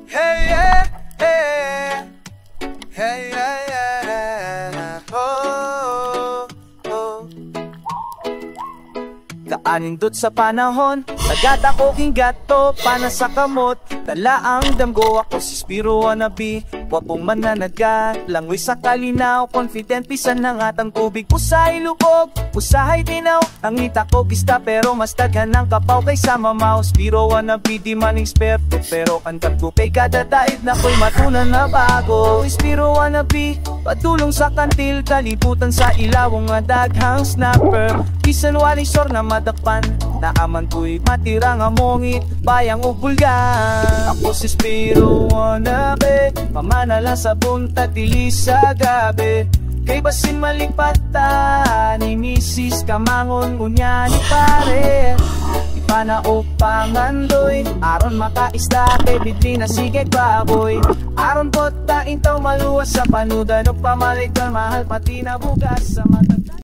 Hey, yeah, yeah. Hey, yeah, yeah. Oh, oh. Kaanindot sa panahon, tagat ako gato, pana sa kamot. Dala ang damgo, ako si Spiro wannabe. Wapong mananagat, langoy sa kalinaw. Confident, pisan ng atang tubig. Usahay lubog, usahay tinaw. Ang ngita ko gista, pero mas daghan ng kapaw kaysa mamaw. Spiro wannabe, di man eksperto, pero kantag ko kay kada daig na ko'y matunan na bago. Spiro wannabe, patulong sa kantil, kalibutan sa ilawong nga daghang snapper. Bisan walay sor na madakpan, naaman ko'y matira nga mongit, bayang o bulgan. Ako si Spiro wannabe, pamanala sa bunta dili sa gabi. Kay basin maligpata ni Mrs. Kamangon unya ni pare. Ipanaog pangandoy, aron makaista kay bidli na sige baboy. Aron bota intaw maluwas sa panudan o pamalig mahal pati na bugas sa mata.